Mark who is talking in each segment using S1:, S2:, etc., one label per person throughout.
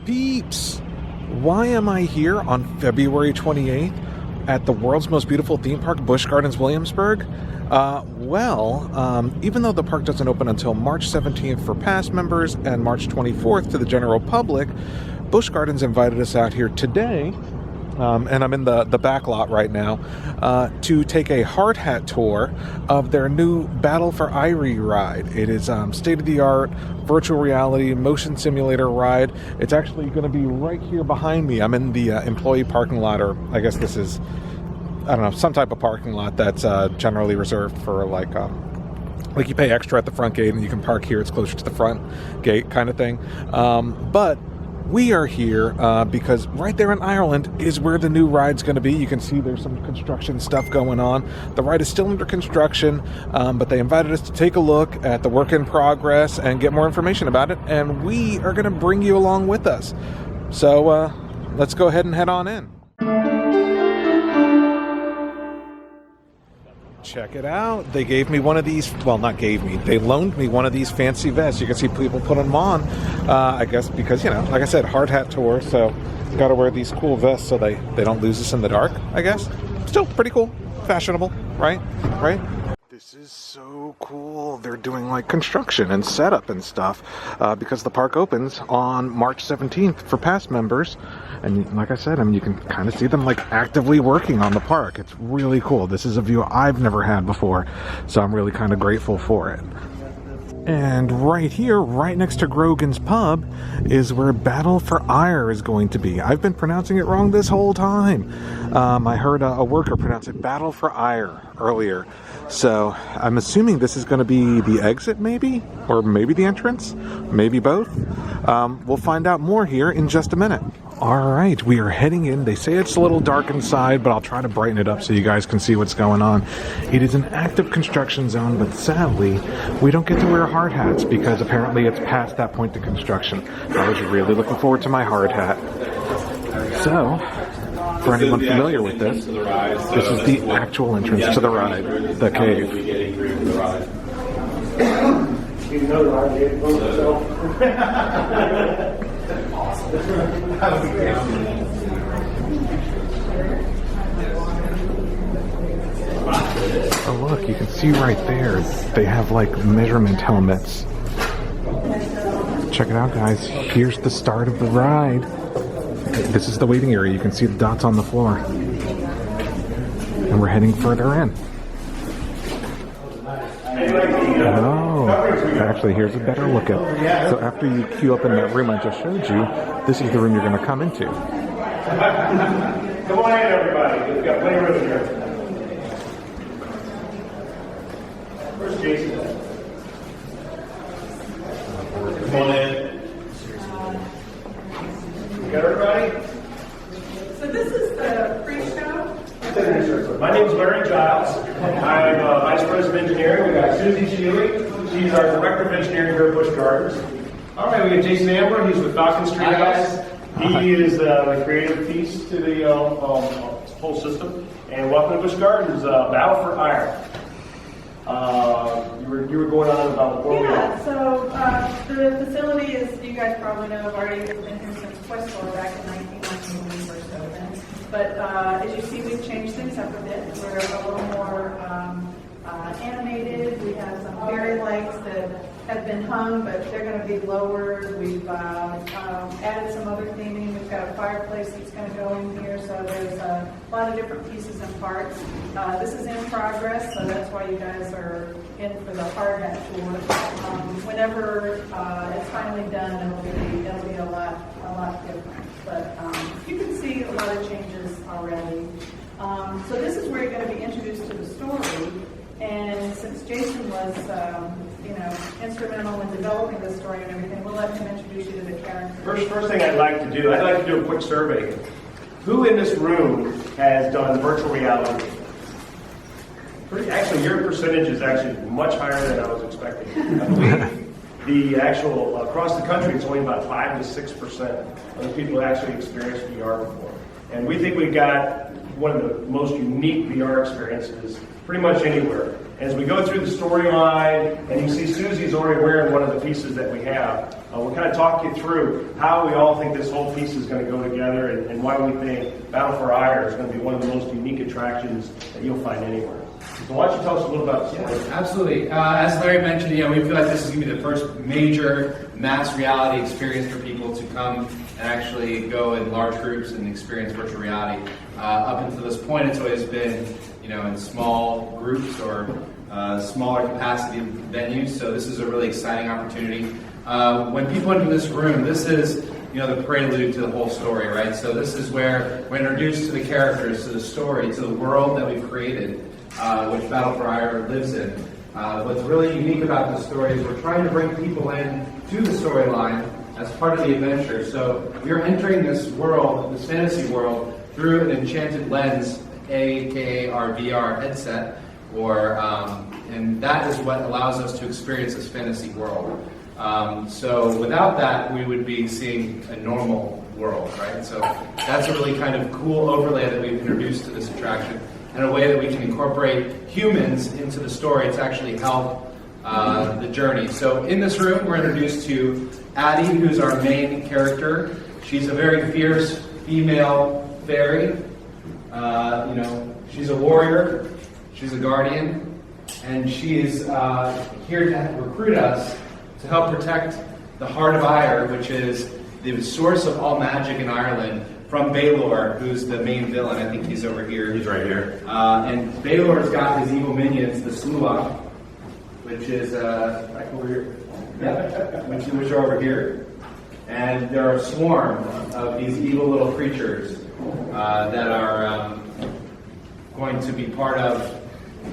S1: Peeps! Why am I here on February 28th at the world's most beautiful theme park, Busch Gardens, Williamsburg? Even though the park doesn't open until March 17th for pass members and March 24th to the general public, Busch Gardens invited us out here today, and I'm in the back lot right now, to take a hard hat tour of their new Battle For Eire ride. It is state-of-the-art virtual reality motion simulator ride. It's actually going to be right here behind me. I'm in the employee parking lot, or I guess this is, I don't know, some type of parking lot that's generally reserved for like you pay extra at the front gate and you can park here. It's closer to the front gate kind of thing. But we are here because right there in Ireland is where the new ride's going to be. You can see there's some construction stuff going on. The ride is still under construction, but they invited us to take a look at the work in progress and get more information about it, and we are going to bring you along with us. So let's go ahead and head on in. Check it out. They gave me one of these, well, not gave me, they loaned me one of these fancy vests. You can see people put them on, I guess because, you know, like I said, hard hat tour, so you got to wear these cool vests so they don't lose us in the dark, I guess. Still pretty cool, fashionable, right? This is so cool. They're doing like construction and setup and stuff because the park opens on March 17th for pass members. And like I said, I mean, you can kind of see them like actively working on the park. It's really cool. This is a view I've never had before, so I'm really kind of grateful for it. And right here, right next to Grogan's Pub, is where Battle For Eire is going to be. I've been pronouncing it wrong this whole time. I heard a worker pronounce it Battle For Eire earlier. So I'm assuming this is going to be the exit, maybe? Or maybe the entrance? Maybe both? We'll find out more here in just a minute. Alright, we are heading in. They say it's a little dark inside, but I'll try to brighten it up so you guys can see what's going on. It is an active construction zone, but sadly, we don't get to wear hard hats because apparently it's past that point in construction. I was really looking forward to my hard hat. So, for anyone familiar with this, this is the actual entrance to the ride, the cave. Oh look, you can see right there, they have like measurement helmets. Check it out, guys. Here's the start of the ride. This is the waiting area. You can see the dots on the floor. And we're heading further in. Oh, actually, here's a better look at it. So after you queue up in that room I just showed you, this is the room you're going to come into.
S2: Come on in, everybody. We've got plenty of room here. Where's Jason? Come on in. You got everybody?
S3: So this is the pre-show.
S2: My name is Larry Giles. I'm Vice President of Engineering. We got Susie Shealy. She's our Director of Engineering here at Busch Gardens. All right, we got Jason Amber. He's with Falcon Street House. He is the creative piece to the whole system. And welcome to Busch Gardens, Battle For Eire. You were going on about before we
S3: Yeah, so the facility is, you guys probably know, already been here since Questore back in 1990 or so then. But as you see, we've changed things up a bit. We're a little more animated. We have some fairy lights that have been hung, but they're going to be lowered. We've added some other theming. We've got a fireplace that's going to go in here, so there's a lot of different pieces and parts. This is in progress, so that's why you guys are in for the hard hat tour. Whenever it's finally done, it'll be a lot different. But you can see a lot of changes already. So this is where you're going to be introduced to the story. And since Jason was, instrumental in developing the story and everything, we'll let him introduce you to the characters.
S2: First thing I'd like to do a quick survey. Who in this room has done virtual reality? Actually, your percentage is actually much higher than I was expecting. I believe the actual, across the country, it's only about 5 to 6% of the people who actually experienced VR before. And we think we've got one of the most unique VR experiences pretty much anywhere. As we go through the storyline, and you see Susie's already wearing one of the pieces that we have, We'll kind of talk you through how we all think this whole piece is going to go together and why we think Battle For Eire is going to be one of the most unique attractions that you'll find anywhere. So why don't you tell us a little about the story?
S4: Absolutely. As Larry mentioned, we feel like this is going to be the first major mass reality experience for people to come and actually go in large groups and experience virtual reality. Up until this point, it's always been, in small groups or smaller capacity venues. So this is a really exciting opportunity. When people enter this room, this is the prelude to the whole story, right? So this is where we're introduced to the characters, to the story, to the world that we've created, which Battle For Eire lives in. What's really unique about the story is we're trying to bring people in to the storyline as part of the adventure. So you're entering this world, this fantasy world, through an enchanted lens, aka our VR headset, and that is what allows us to experience this fantasy world. So without that, we would be seeing a normal world, right? So that's a really kind of cool overlay that we've introduced to this attraction, and a way that we can incorporate humans into the story to actually help the journey. So in this room, we're introduced to Addie, who's our main character. She's a very fierce female fairy. She's a warrior, she's a guardian, and she is here to recruit us to help protect the Heart of Eire, which is the source of all magic in Ireland, from Balor, who's the main villain. I think he's over here.
S5: He's right here.
S4: And Balor's got his evil minions, the Sluagh, which is right over here. Yeah, which are over here. And there are a swarm of these evil little creatures that are going to be part of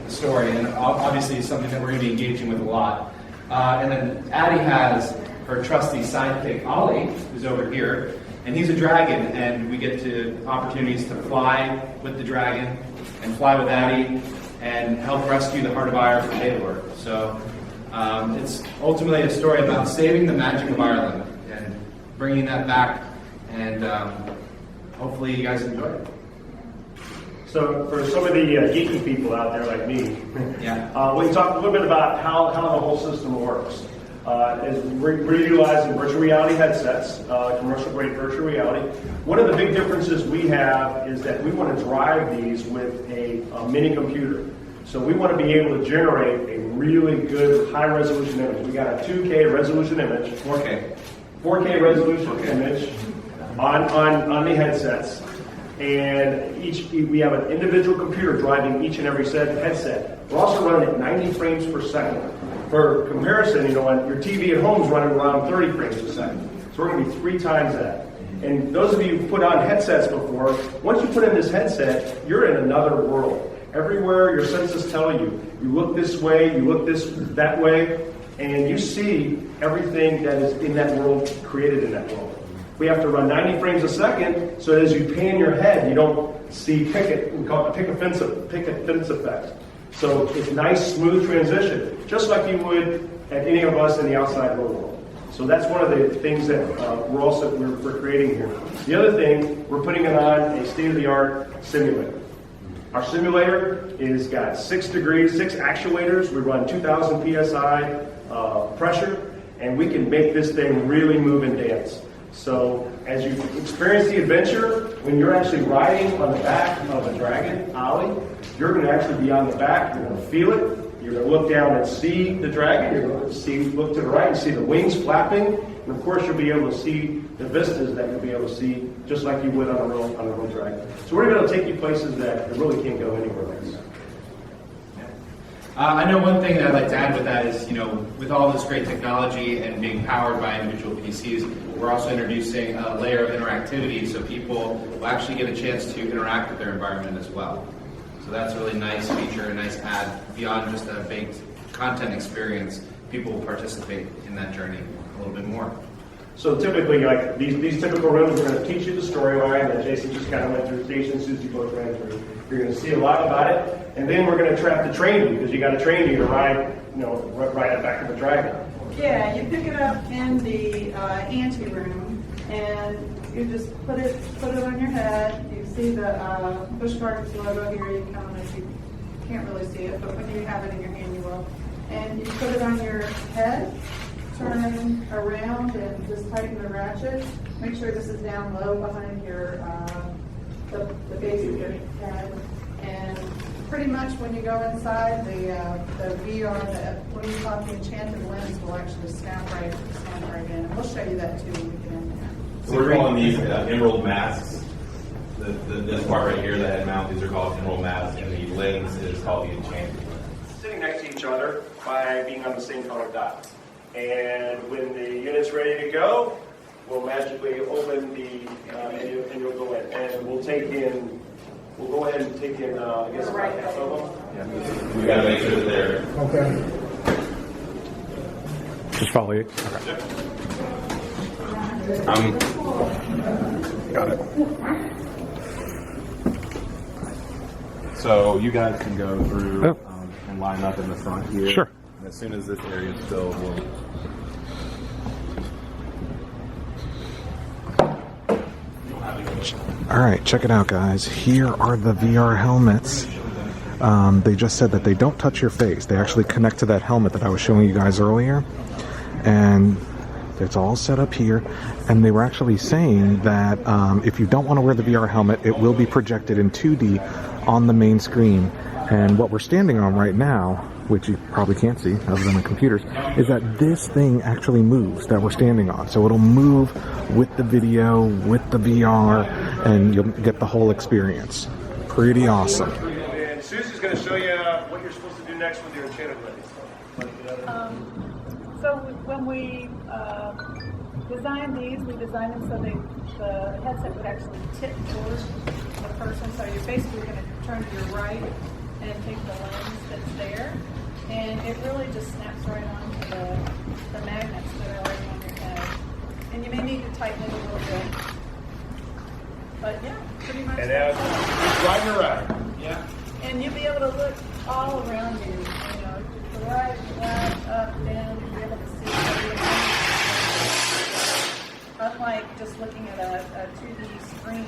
S4: the story, and obviously something that we're going to be engaging with a lot. And then Addie has her trusty sidekick, Ollie, who's over here, and he's a dragon, and we get to opportunities to fly with the dragon and fly with Addie and help rescue the Heart of Eire from Balor. So it's ultimately a story about saving the magic of Ireland and bringing that back, and hopefully you guys enjoy it.
S2: So for some of the geeky people out there like me, we talked a little bit about how the whole system works. We're utilizing virtual reality headsets, commercial-grade virtual reality. One of the big differences we have is that we want to drive these with a mini computer. So we want to be able to generate a really good high-resolution image. We got a 2K resolution image, 4K resolution image on the headsets. And we have an individual computer driving each and every headset. We're also running at 90 frames per second. For comparison, on your TV at home is running around 30 frames per second. So we're going to be 3 times that. And those of you who put on headsets before, once you put in this headset, you're in another world. Everywhere your senses tell you, you look this way, you look that way, and you see everything that is in that world, created in that world. We have to run 90 frames a second, so as you pan your head, you don't see we call it picket fence effect. So it's nice, smooth transition, just like you would at any of us in the outside world. So that's one of the things that we're creating here. The other thing, we're putting it on a state-of-the-art simulator. Our simulator is got 6 degrees, 6 actuators. We run 2,000 PSI pressure, and we can make this thing really move and dance. So as you experience the adventure, when you're actually riding on the back of a dragon, Ollie, you're going to actually be on the back. You're going to feel it. You're going to look down and see the dragon. You're going to look to the right and see the wings flapping. And of course, you'll be able to see the vistas that you'll be able to see just like you would on a real dragon. So we're going to take you places that you really can't go anywhere else.
S4: I know one thing that I'd like to add with that is, with all this great technology and being powered by individual PCs, we're also introducing a layer of interactivity so people will actually get a chance to interact with their environment as well. So that's a really nice feature, a nice add. Beyond just a baked content experience, people will participate in that journey a little bit more.
S2: So typically, like these typical rooms, we're going to teach you the storyline that Jason just kind of went through, Jason and Susie both ran through. You're going to see a lot about it, and then we're going to have to train you, because you got to train you to ride at the back of the dragon.
S3: Yeah, you pick it up in the ante room, and you just put it on your head. You see the Busch Gardens logo here. You can't really see it, but when you have it in your hand, you will. And you put it on your head, turn around and just tighten the ratchet. Make sure this is down low behind your, the base of your head. And pretty much when you go inside, the VR, what do you call it, the enchanted lens will actually snap right in. And we'll show you that too when we get in there.
S5: So we're calling these emerald masks. This part right here, the head mount, these are called emerald masks, and the lens is called the enchanted lens.
S2: Sitting next to each other by being on the same color dot. And when the unit's ready to go, we'll magically open the, and you'll go in. And we'll go ahead and take in, I guess, about half of them.
S5: We gotta make sure that they're
S1: Just follow you. Got it.
S5: So you guys can go through and line up in the front here.
S1: Sure.
S5: And as soon as this area is filled, we'll.
S1: All right, check it out, guys. Here are the VR helmets. They just said that they don't touch your face. They actually connect to that helmet that I was showing you guys earlier. And it's all set up here. And they were actually saying that if you don't want to wear the VR helmet, it will be projected in 2D on the main screen. And what we're standing on right now, which you probably can't see other than the computers, is that this thing actually moves that we're standing on. So it'll move with the video, with the VR, and you'll get the whole experience. Pretty awesome.
S2: And Susie's going to show you what you're supposed to do next with your enchanted lens.
S3: So when we designed these, we designed them so the headset would actually tip towards the person. So you're basically going to turn to your right and take the lens that's there. And it really just snaps right onto the magnets that are already on your head. And you may need to tighten it a little bit. But yeah, pretty much.
S2: And as riding around.
S4: Yeah.
S3: And you'll be able to look all around you, to the right, left, up, down, you'll be able to see everything. Unlike just looking at a 2D screen,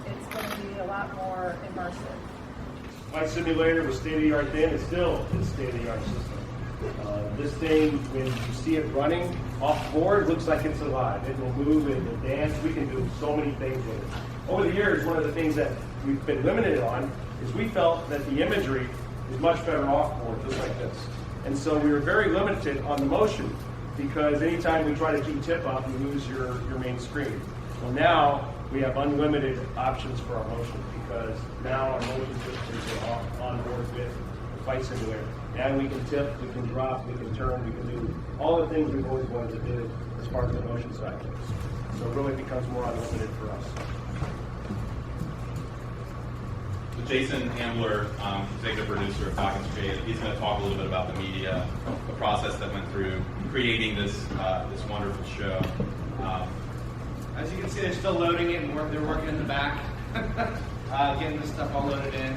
S3: it's going to be a lot more immersive.
S2: My simulator was state-of-the-art then, it's still a state-of-the-art system. This thing, when you see it running off board, looks like it's alive. It will move, it will dance. We can do so many things with it. Over the years, one of the things that we've been limited on is we felt that the imagery is much better off board, just like this. And so we were very limited on the motion because anytime we try to keep tip up, you lose your main screen. Well, now we have unlimited options for our motion because now our motion systems are on board with the flight simulator. And we can tip, we can drop, we can turn, we can do all the things we've always wanted to do as far as the motion side goes. So it really becomes more unlimited for us.
S5: Jason Ambler, executive producer of Falcons Creative, he's going to talk a little bit about the media, the process that went through creating this this wonderful show.
S4: As you can see, they're still loading it, and they're working in the back, getting this stuff all loaded in.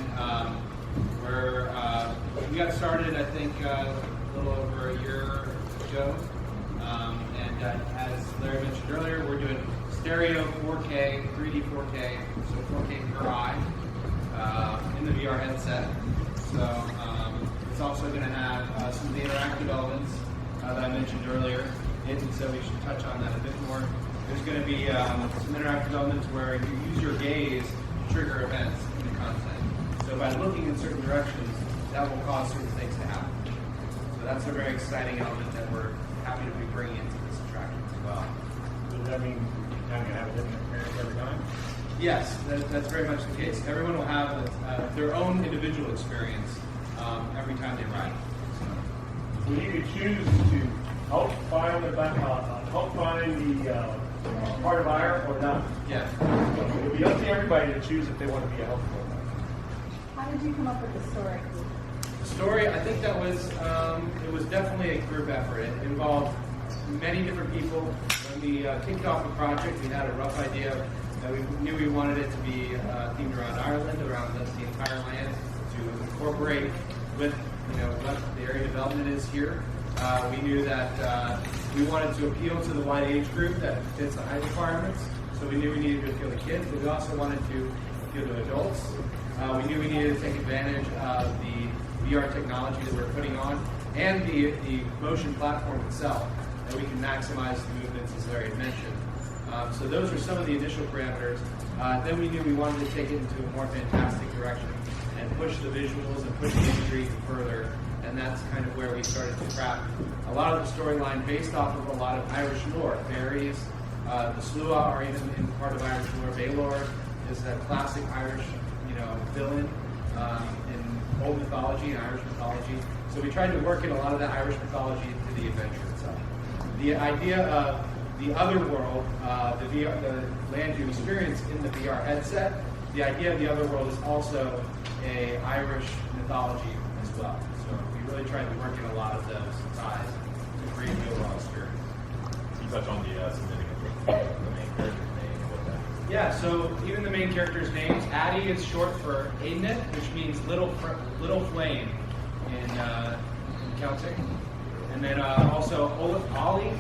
S4: We got started, I think, a little over a year ago. And as Larry mentioned earlier, we're doing stereo 4K, 3D 4K, so 4K per eye in the VR headset. So it's also going to have some of the interactive elements that I mentioned earlier. And so we should touch on that a bit more. There's going to be some interactive elements where you use your gaze to trigger events in the content. So by looking in certain directions, that will cause certain things to happen. So that's a very exciting element that we're happy to be bringing into this attraction as well.
S2: Does that mean you're going to have a different experience every time?
S4: Yes, that's very much the case. Everyone will have their own individual experience every time they ride.
S2: So you could choose to help find the part of Eire or not.
S4: Yeah.
S2: So it'll be up to everybody to choose if they want to be a helper or not.
S3: How did you come up with the story?
S4: The story, I think that was, it was definitely a group effort. It involved many different people. When we kicked off the project, we had a rough idea that we knew we wanted it to be themed around Ireland, around the entire land, to incorporate with what the area development is here. We knew that we wanted to appeal to the wide age group that fits the height requirements. So we knew we needed to appeal to kids, but we also wanted to appeal to adults. We knew we needed to take advantage of the VR technology that we're putting on and the motion platform itself. and we can maximize the movements, as Larry had mentioned. So those were some of the initial parameters. Then we knew we wanted to take it into a more fantastic direction and push the visuals and push the imagery even further. And that's kind of where we started to craft a lot of the storyline based off of a lot of Irish lore. Fairies, the Slua are even in part of Irish lore. Baelor is a classic Irish, villain in old mythology and Irish mythology. So we tried to work in a lot of the Irish mythology into the adventure itself. The idea of the other world, the land you experience in the VR headset, the idea of the other world is also a Irish mythology as well. So we really tried to work in a lot of those ties to create the overall experience.
S5: You touch on the significance of the main character's name and what that is.
S4: Yeah, so even the main character's names, Addie is short for Aidnit, which means little flame in Celtic. And then also Ollie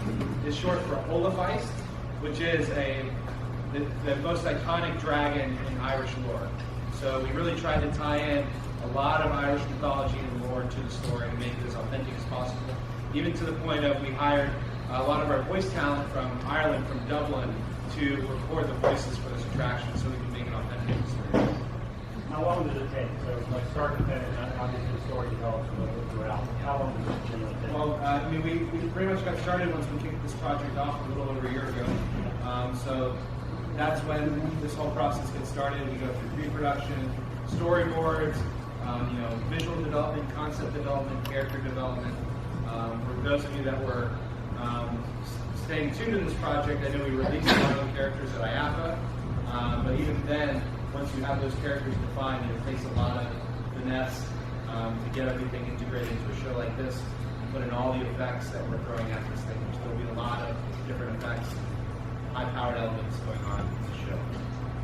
S4: is short for Olafeist, which is the most iconic dragon in Irish lore. So we really tried to tie in a lot of Irish mythology and lore to the story and make it as authentic as possible. Even to the point of we hired a lot of our voice talent from Ireland, from Dublin, to record the voices for this attraction so we can make an authentic experience.
S2: How long does it take? So like start to finish, obviously the story develops a little bit throughout. How long does it generally take?
S4: Well, we pretty much got started once we kicked this project off a little over a year ago. So that's when this whole process gets started. We go through pre-production, storyboards, visual development, concept development, character development. For those of you that were staying tuned to this project, I know we released a lot of characters at IAPA, but even then, once you have those characters defined, it takes a lot of finesse to get everything integrated into a show like this, and put in all the effects that we're throwing at this thing. There's going to be a lot of different effects, high-powered elements going on in the show.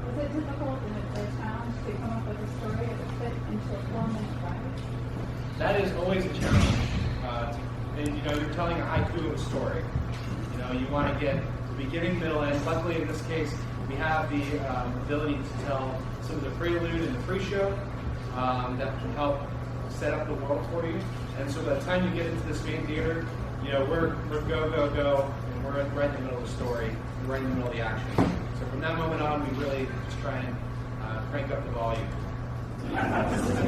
S3: Was it difficult in the challenge to come up with a story that would fit into a 4-minute ride?
S4: That is always a challenge. You're telling a haiku of a story. You want to get the beginning, middle, end. Luckily, in this case, we have the ability to tell some of the prelude and the pre-show that can help set up the world for you. And so by the time you get into this main theater, we're go, go, go, and we're right in the middle of the story, and right in the middle of the action. So from that moment on, we really just try and crank up the volume.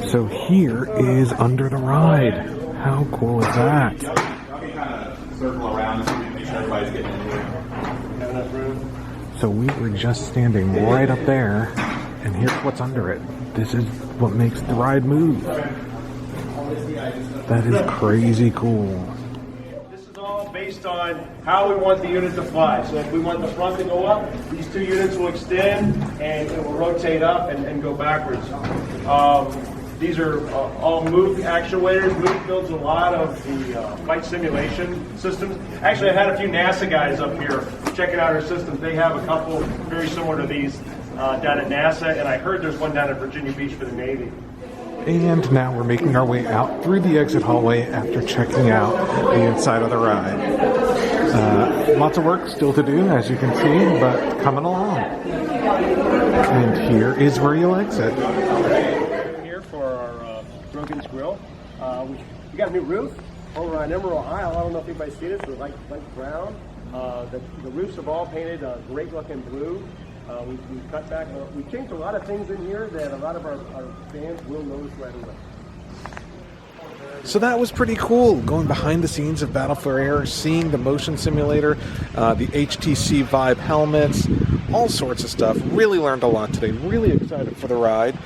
S1: So here is Under the Ride. How cool is that?
S5: Y'all can kind of circle around and make sure everybody's getting in here. Have enough room?
S1: So we were just standing right up there, and here's what's under it. This is what makes the ride move. That is crazy cool.
S2: This is all based on how we want the unit to fly. So if we want the front to go up, these two units will extend and it will rotate up and go backwards. These are all Moog actuators. Moog builds a lot of the flight simulation systems. Actually, I had a few NASA guys up here checking out our systems. They have a couple very similar to these down at NASA, and I heard there's one down at Virginia Beach for the Navy.
S1: And now we're making our way out through the exit hallway after checking out the inside of the ride. Lots of work still to do, as you can see, but coming along. And here is where you'll exit.
S2: Here for our Brogan's Grill. We got a new roof over on Emerald Isle. I don't know if anybody's seen it. It's light brown. The roofs are all painted great looking blue. We cut back. We changed a lot of things in here that a lot of our fans will notice right away.
S1: So that was pretty cool, going behind the scenes of Battle For Eire, seeing the motion simulator, the HTC Vive helmets, all sorts of stuff. Really learned a lot today. Really excited for the ride.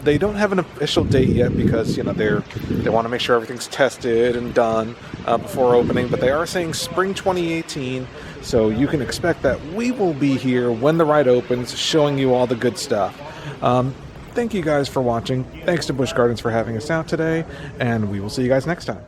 S1: They don't have an official date yet because they want to make sure everything's tested and done before opening. But they are saying spring 2018, so you can expect that we will be here when the ride opens, showing you all the good stuff. Thank you guys for watching. Thanks to Busch Gardens for having us out today, and we will see you guys next time.